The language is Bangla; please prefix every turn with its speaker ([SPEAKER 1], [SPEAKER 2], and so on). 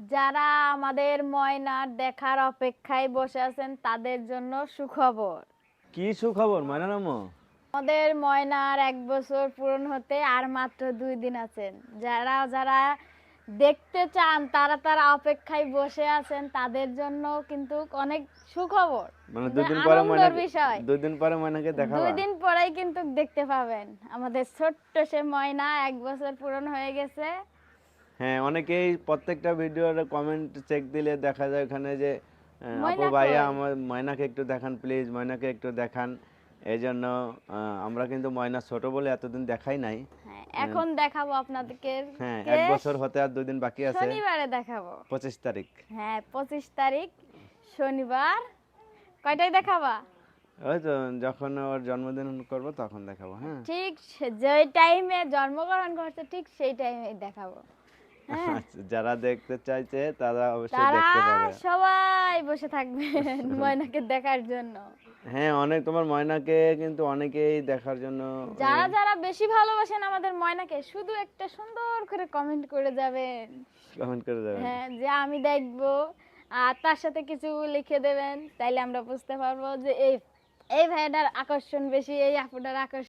[SPEAKER 1] যারা আমাদের ময়নার দেখার অপেক্ষায় বসে আছেন তাদের জন্য সুখবর।
[SPEAKER 2] কি সুখবর ময়নার আম্মু?
[SPEAKER 1] আমাদের ময়নার 1 বছর পূরণ হতে আর মাত্র 2 দিন আছেন। যারা যারা দেখতে চান তারা তারা অপেক্ষায় বসে আছেন, তাদের জন্য কিন্তু অনেক সুখবর,
[SPEAKER 2] মানে
[SPEAKER 1] যে
[SPEAKER 2] 2 দিন পরে
[SPEAKER 1] আনন্দের বিষয়।
[SPEAKER 2] 2 দিন পরে ময়নাকে
[SPEAKER 1] দুই
[SPEAKER 2] দেখাবা?
[SPEAKER 1] দিন পরেই কিন্তু দেখতে পাবেন আমাদের ছোট্ট সে ময়না, 1 বছর পূরণ হয়ে গেছে।
[SPEAKER 2] হ্যাঁ, অনেকেই প্রত্যেকটা ভিডিওর কমেন্ট চেক দিলে দেখা যায় ওখানে যে আপু
[SPEAKER 1] ময়না
[SPEAKER 2] ভাইয়া
[SPEAKER 1] কই?
[SPEAKER 2] আমার ময়নাকে একটু দেখান প্লিজ, ময়নাকে একটু দেখান। এই জন্য আমরা কিন্তু ময়না ছোট বলে এতদিন দেখাই নাই।
[SPEAKER 1] হ্যাঁ, এখন দেখাবো আপনাদেরকে।
[SPEAKER 2] হ্যাঁ,
[SPEAKER 1] কে
[SPEAKER 2] 1 বছর হতে আর 2 দিন বাকি আছে।
[SPEAKER 1] শনিবারে দেখাবো।
[SPEAKER 2] 25 তারিখ।
[SPEAKER 1] হ্যাঁ, 25 তারিখ শনিবার। কয়টায় দেখাবা?
[SPEAKER 2] ওই তো যখন ওর জন্মদিন করব তখন দেখাবো। হ্যাঁ।
[SPEAKER 1] ঠিক যে টাইমে জন্মগ্রহণ করছে ঠিক সেই টাইমে দেখাবো। হ্যাঁ,
[SPEAKER 2] আচ্ছা, যারা দেখতে চাইছে তারা অবশ্যই
[SPEAKER 1] তারা
[SPEAKER 2] দেখতে পাবে।
[SPEAKER 1] সবাই বসে থাকবেন ময়নাকে দেখার জন্য।
[SPEAKER 2] হ্যাঁ, অনেক তোমার ময়নাকে কিন্তু অনেকেই দেখার জন্য
[SPEAKER 1] যারা যারা বেশি ভালোবাসেন আমাদের ময়নাকে, শুধু একটা সুন্দর করে কমেন্ট করে যাবেন।
[SPEAKER 2] কমেন্ট করে যাবেন।
[SPEAKER 1] হ্যাঁ, যে আমি দেখবো, আর তার সাথে কিছু লিখে দেবেন, তাইলে আমরা বুঝতে পারবো যে এই এই ভাইটার আকর্ষণ বেশি, এই আপুটার আকর্ষণ